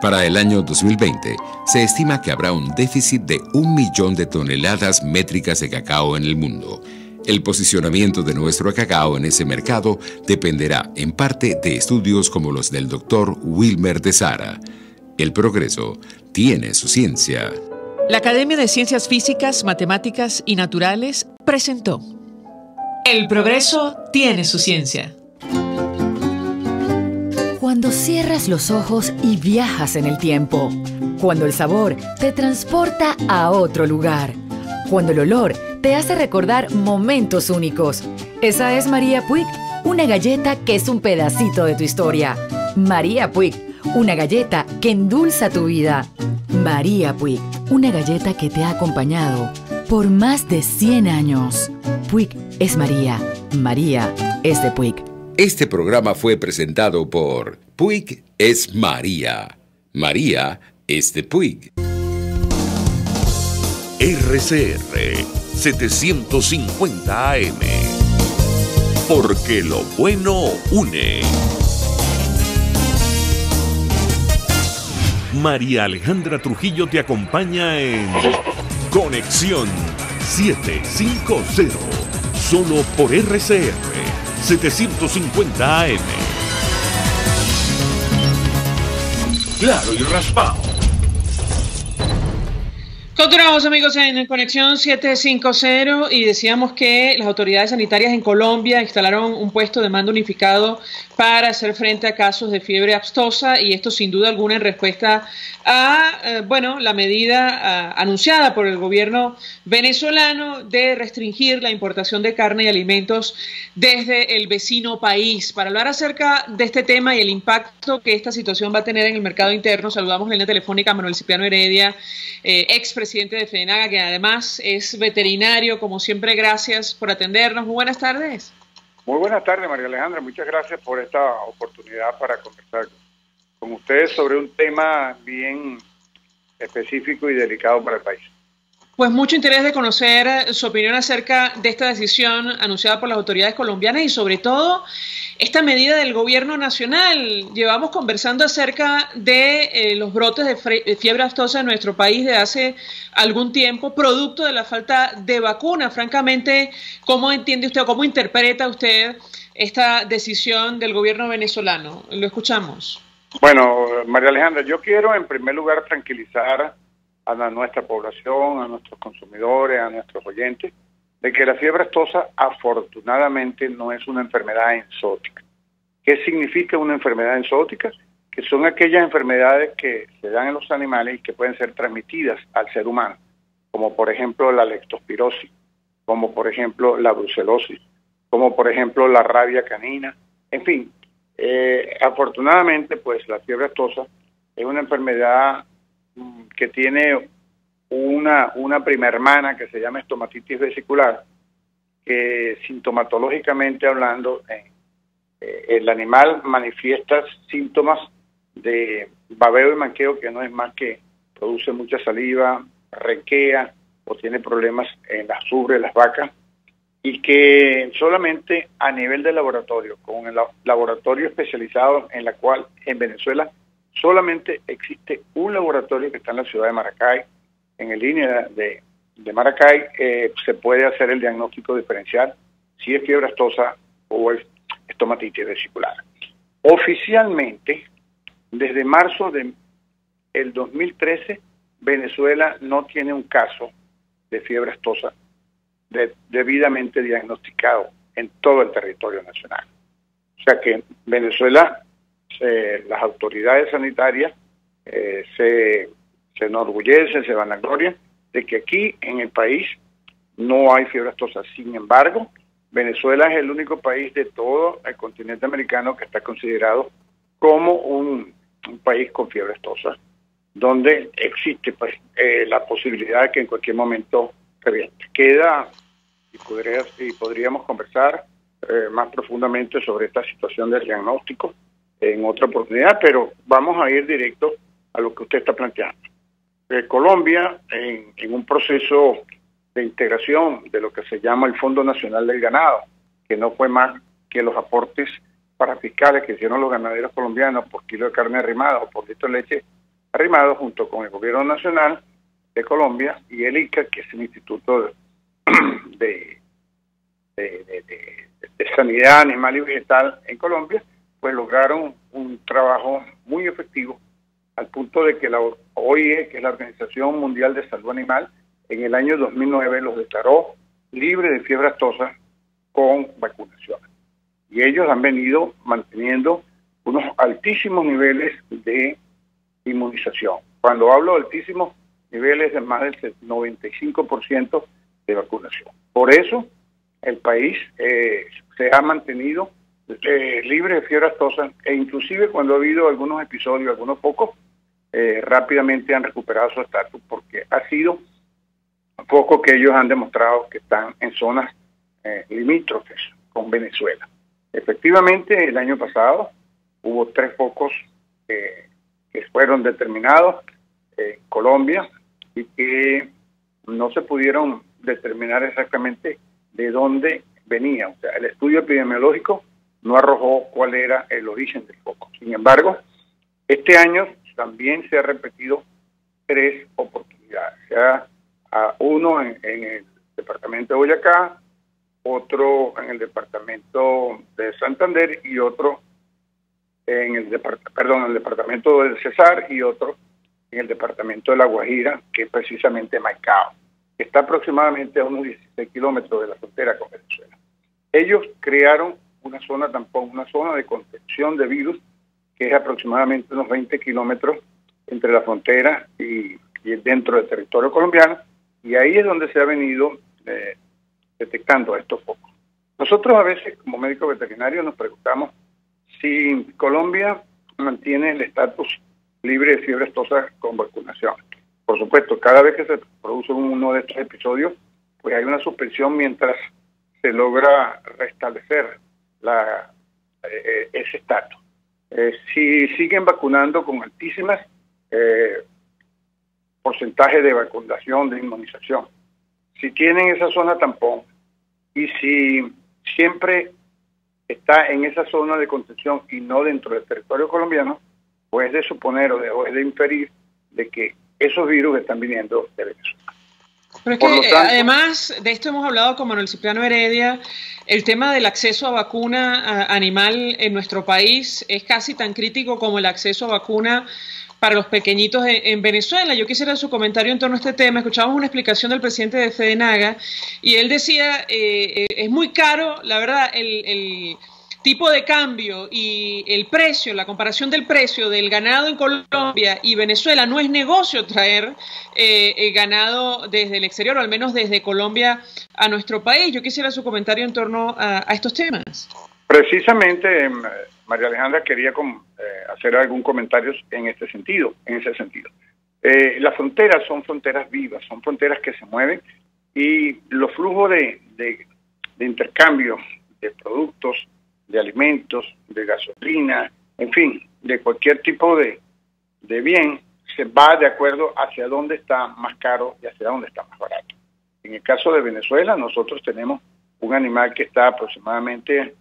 Para el año 2020, se estima que habrá un déficit de 1 millón de toneladas métricas de cacao en el mundo. El posicionamiento de nuestro cacao en ese mercado dependerá en parte de estudios como los del Dr. Wilber Tesara. El progreso tiene su ciencia. La Academia de Ciencias Físicas, Matemáticas y Naturales presentó El progreso tiene su ciencia. Cuando cierras los ojos y viajas en el tiempo. Cuando el sabor te transporta a otro lugar. Cuando el olor te hace recordar momentos únicos. Esa es María Puig, una galleta que es un pedacito de tu historia. María Puig, una galleta que endulza tu vida. María Puig, una galleta que te ha acompañado por más de 100 años. Puig es María. María es de Puig. Este programa fue presentado por Puig es María. María es de Puig. RCR 750 AM. Porque lo bueno une. María Alejandra Trujillo te acompaña en Conexión 750. Solo por RCR 750 AM. Claro y raspado. Continuamos, amigos, en Conexión 750 y decíamos que las autoridades sanitarias en Colombia instalaron un puesto de mando unificado para hacer frente a casos de fiebre aftosa, y esto sin duda alguna en respuesta a la medida anunciada por el gobierno venezolano de restringir la importación de carne y alimentos desde el vecino país. Para hablar acerca de este tema y el impacto que esta situación va a tener en el mercado interno, saludamos en la línea telefónica a Manuel Cipriano Heredia, expresidente de FENAGA, que además es veterinario. Como siempre, gracias por atendernos. Muy buenas tardes. Muy buenas tardes, María Alejandra. Muchas gracias por esta oportunidad para conversar con ustedes sobre un tema bien específico y delicado para el país. Pues mucho interés de conocer su opinión acerca de esta decisión anunciada por las autoridades colombianas y sobre todo esta medida del gobierno nacional. Llevamos conversando acerca de los brotes de fiebre aftosa en nuestro país de hace algún tiempo, producto de la falta de vacuna. Francamente, ¿cómo entiende usted o cómo interpreta usted esta decisión del gobierno venezolano? Lo escuchamos. Bueno, María Alejandra, yo quiero en primer lugar tranquilizar a nuestra población, a nuestros consumidores, a nuestros oyentes, de que la fiebre aftosa afortunadamente no es una enfermedad enzootica. ¿Qué significa una enfermedad enzootica? Que son aquellas enfermedades que se dan en los animales y que pueden ser transmitidas al ser humano, como por ejemplo la leptospirosis, como por ejemplo la brucelosis, como por ejemplo la rabia canina, en fin. Afortunadamente, pues la fiebre aftosa es una enfermedad que tiene una prima hermana que se llama estomatitis vesicular, que sintomatológicamente hablando, el animal manifiesta síntomas de babeo y manqueo, que no es más que produce mucha saliva, renquea o tiene problemas en las ubres, las vacas, y que solamente a nivel de laboratorio, con el laboratorio especializado en la cual en Venezuela solamente existe un laboratorio que está en la ciudad de Maracay, en el línea de Maracay, se puede hacer el diagnóstico diferencial si es fiebre aftosa o es estomatitis vesicular. Oficialmente, desde marzo del 2013, Venezuela no tiene un caso de fiebre aftosa debidamente diagnosticado en todo el territorio nacional. O sea que Venezuela, las autoridades sanitarias se enorgullecen, se vanaglorian de que aquí en el país no hay fiebre aftosa. Sin embargo, Venezuela es el único país de todo el continente americano que está considerado como un país con fiebre aftosa, donde existe pues, la posibilidad de que en cualquier momento reviente. Queda, y podríamos conversar más profundamente sobre esta situación del diagnóstico en otra oportunidad, pero vamos a ir directo a lo que usted está planteando. Colombia, en un proceso de integración de lo que se llama el Fondo Nacional del Ganado, que no fue más que los aportes para fiscales que hicieron los ganaderos colombianos por kilo de carne arrimada o por litro de leche arrimado, junto con el Gobierno Nacional de Colombia y el ICA, que es el Instituto de Sanidad Animal y Vegetal en Colombia, pues lograron un trabajo muy efectivo al punto de que la OIE, que es la Organización Mundial de Salud Animal, en el año 2009 los declaró libres de fiebre aftosa con vacunación. Y ellos han venido manteniendo unos altísimos niveles de inmunización. Cuando hablo de altísimos niveles, de más del 95% de vacunación. Por eso el país se ha mantenido libre de fiebre aftosa, e inclusive cuando ha habido algunos episodios, algunos pocos, rápidamente han recuperado su estatus, porque ha sido poco que ellos han demostrado que están en zonas limítrofes con Venezuela. Efectivamente, el año pasado hubo 3 focos que fueron determinados en Colombia y que no se pudieron determinar exactamente de dónde venía. O sea, el estudio epidemiológico no arrojó cuál era el origen del foco. Sin embargo, este año también se ha repetido 3 oportunidades. O sea, uno en el departamento de Boyacá, otro en el departamento de Santander y otro en el departamento del Cesar y otro en el departamento de La Guajira, que es precisamente Maicao, que está aproximadamente a unos 16 kilómetros de la frontera con Venezuela. Ellos crearon una zona tampón, una zona de contención de virus, que es aproximadamente unos 20 kilómetros entre la frontera y dentro del territorio colombiano, y ahí es donde se ha venido detectando estos focos. Nosotros a veces, como médicos veterinarios, nos preguntamos si Colombia mantiene el estatus libre de fiebre aftosa con vacunación. Por supuesto, cada vez que se produce uno de estos episodios, pues hay una suspensión mientras se logra restablecer ese estatus. Si siguen vacunando con altísimas porcentajes de vacunación, de inmunización, si tienen esa zona tampón y si siempre está en esa zona de contención y no dentro del territorio colombiano, pues de suponer o de inferir de que esos virus están viniendo de Venezuela. Pero es que además de esto hemos hablado con Manuel Cipriano Heredia, el tema del acceso a vacuna animal en nuestro país es casi tan crítico como el acceso a vacuna para los pequeñitos en Venezuela. Yo quisiera su comentario en torno a este tema. Escuchábamos una explicación del presidente de FEDENAGA y él decía, es muy caro, la verdad, el tipo de cambio y el precio, la comparación del precio del ganado en Colombia y Venezuela, no es negocio traer el ganado desde el exterior, o al menos desde Colombia a nuestro país. Yo quisiera su comentario en torno a estos temas. Precisamente, María Alejandra, quería hacer algún comentario en ese sentido. Las fronteras son fronteras vivas, son fronteras que se mueven, y los flujos de intercambio de productos, de alimentos, de gasolina, en fin, de cualquier tipo de bien, se va de acuerdo hacia dónde está más caro y hacia dónde está más barato. En el caso de Venezuela, nosotros tenemos un animal que está aproximadamente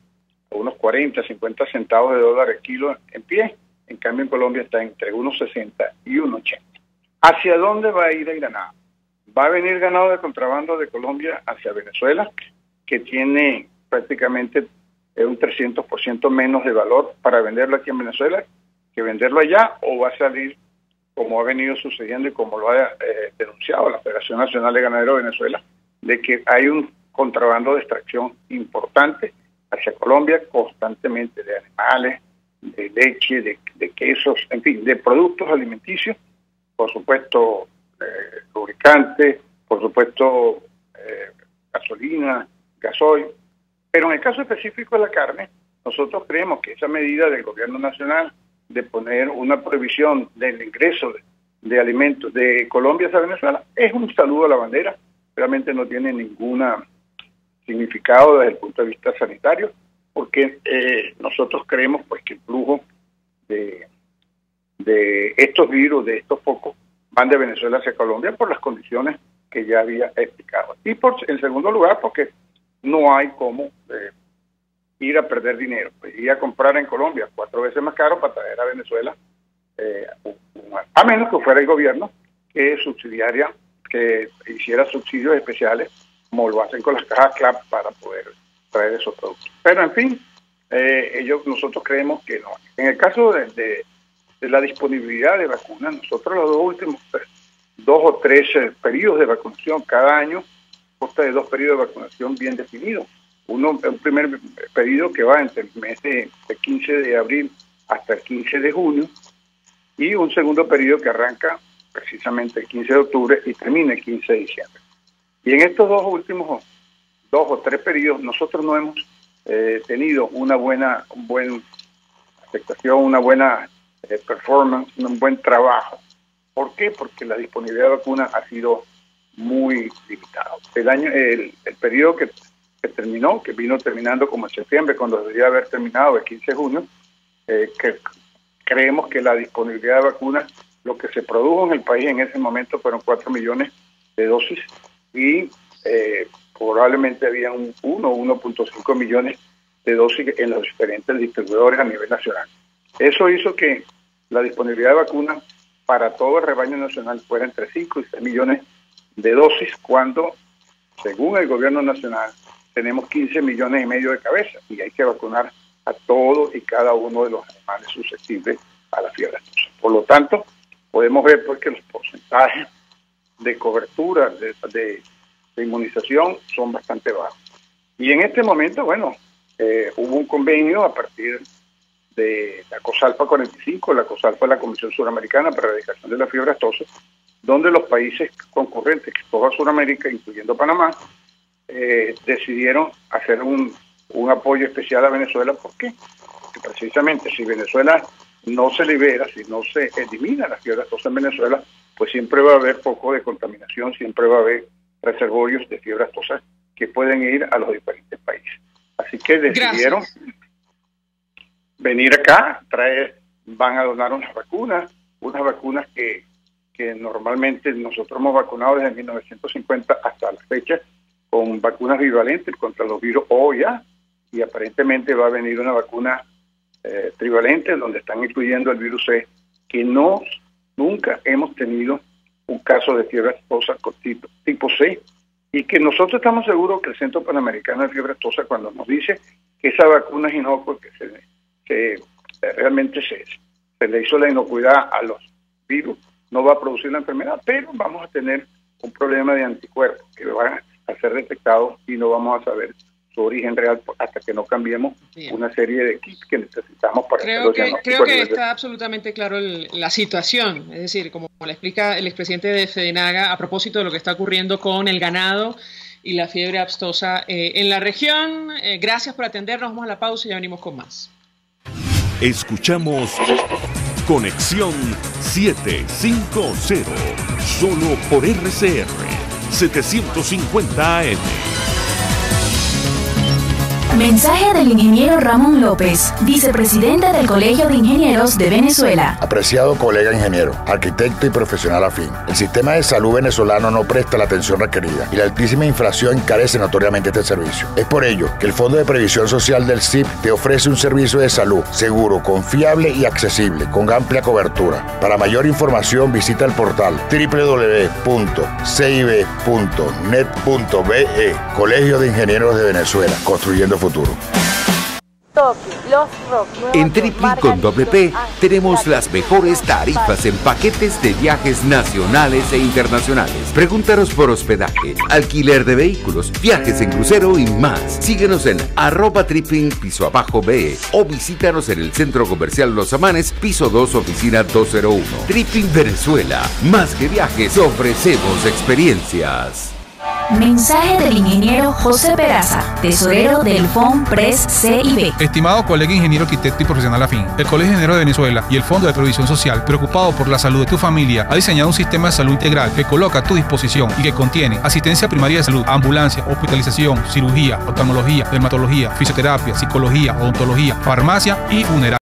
a unos 40, 50 centavos de dólar el kilo en pie. En cambio, en Colombia está entre unos 60 y unos 80. ¿Hacia dónde va a ir el ganado? Va a venir ganado de contrabando de Colombia hacia Venezuela, que tiene prácticamente un 300% menos de valor para venderlo aquí en Venezuela que venderlo allá, o va a salir, como ha venido sucediendo y como lo ha denunciado la Federación Nacional de Ganaderos de Venezuela, de que hay un contrabando de extracción importante hacia Colombia constantemente, de animales, de leche, de quesos, en fin, de productos alimenticios, por supuesto lubricantes, por supuesto gasolina, gasoil, Pero en el caso específico de la carne, nosotros creemos que esa medida del gobierno nacional de poner una prohibición del ingreso de alimentos de Colombia hacia Venezuela es un saludo a la bandera, realmente no tiene ningún significado desde el punto de vista sanitario, porque nosotros creemos pues que el flujo de estos virus, de estos focos, van de Venezuela hacia Colombia por las condiciones que ya había explicado. Y en segundo lugar, porque no hay cómo ir a perder dinero, pues ir a comprar en Colombia 4 veces más caro para traer a Venezuela, a menos que fuera el gobierno que hiciera subsidios especiales, como lo hacen con las cajas CLAP, para poder traer esos productos. Pero en fin, nosotros creemos que no. En el caso de la disponibilidad de vacunas, nosotros los últimos 2 o 3 periodos de vacunación cada año consta de 2 periodos de vacunación bien definidos. Un primer periodo que va entre el mes de 15 de abril hasta el 15 de junio y un segundo periodo que arranca precisamente el 15 de octubre y termina el 15 de diciembre. Y en estos últimos 2 o 3 periodos nosotros no hemos tenido una buena aceptación, una buena performance, un buen trabajo. ¿Por qué? Porque la disponibilidad de vacunas ha sido muy limitada. El periodo que terminó, que vino terminando como en septiembre, cuando debería haber terminado el 15 de junio, que creemos que la disponibilidad de vacunas, lo que se produjo en el país en ese momento fueron 4 millones de dosis y probablemente había 1.5 millones de dosis en los diferentes distribuidores a nivel nacional. Eso hizo que la disponibilidad de vacunas para todo el rebaño nacional fuera entre 5 y 6 millones de dosis, cuando, según el gobierno nacional, tenemos 15 millones y medio de cabezas y hay que vacunar a todos y cada uno de los animales susceptibles a la fiebre aftosa. Por lo tanto, podemos ver pues que los porcentajes de cobertura, de inmunización son bastante bajos. Y en este momento, bueno, hubo un convenio a partir de la COSALPA 45, la COSALPA es la Comisión Suramericana para la Erradicación de la Fiebre Aftosa, donde los países concurrentes, que toda Sudamérica, incluyendo Panamá, decidieron hacer un apoyo especial a Venezuela. ¿Por qué? Porque precisamente si Venezuela no se libera, si no se elimina la fiebre aftosa en Venezuela, pues siempre va a haber foco de contaminación, siempre va a haber reservorios de fiebre aftosa que pueden ir a los diferentes países. Así que decidieron venir acá, van a donar unas vacunas que normalmente nosotros hemos vacunado desde 1950 hasta la fecha, con vacunas bivalentes contra los virus O y A, y aparentemente va a venir una vacuna trivalente donde están incluyendo el virus C, que nunca hemos tenido un caso de fiebre aftosa tipo C, y que nosotros estamos seguros que el Centro Panamericano de Fiebre Aftosa, cuando nos dice que esa vacuna es inocua, que realmente se le hizo la inocuidad a los virus, no va a producir la enfermedad, pero vamos a tener un problema de anticuerpos que van a ser detectados y no vamos a saber su origen real hasta que no cambiemos una serie de kits que necesitamos para creo que está absolutamente claro la situación, es decir, como le explica el expresidente de FEDENAGA a propósito de lo que está ocurriendo con el ganado y la fiebre aftosa en la región. Gracias por atendernos, vamos a la pausa y ya venimos con más. Escuchamos Conexión 750, solo por RCR 750 AM. Mensaje del ingeniero Ramón López, vicepresidente del Colegio de Ingenieros de Venezuela. Apreciado colega ingeniero, arquitecto y profesional afín, el sistema de salud venezolano no presta la atención requerida y la altísima inflación encarece notoriamente este servicio. Es por ello que el Fondo de Previsión Social del CIP te ofrece un servicio de salud seguro, confiable y accesible, con amplia cobertura. Para mayor información visita el portal www.cib.net.be. Colegio de Ingenieros de Venezuela, construyendo futuro. En Tripling con WP tenemos las mejores tarifas en paquetes de viajes nacionales e internacionales. Pregúntanos por hospedaje, alquiler de vehículos, viajes en crucero y más. Síguenos en @tripling_be o visítanos en el Centro Comercial Los Amanes, piso 2, oficina 201. Tripling Venezuela, más que viajes, ofrecemos experiencias. Mensaje del ingeniero José Peraza, tesorero del FONPRES CIB. Estimado colega ingeniero, arquitecto y profesional afín, el Colegio de Ingenieros de Venezuela y el Fondo de Previsión Social, preocupado por la salud de tu familia, ha diseñado un sistema de salud integral que coloca a tu disposición y que contiene asistencia primaria de salud, ambulancia, hospitalización, cirugía, oftalmología, dermatología, fisioterapia, psicología, odontología, farmacia y funeraria.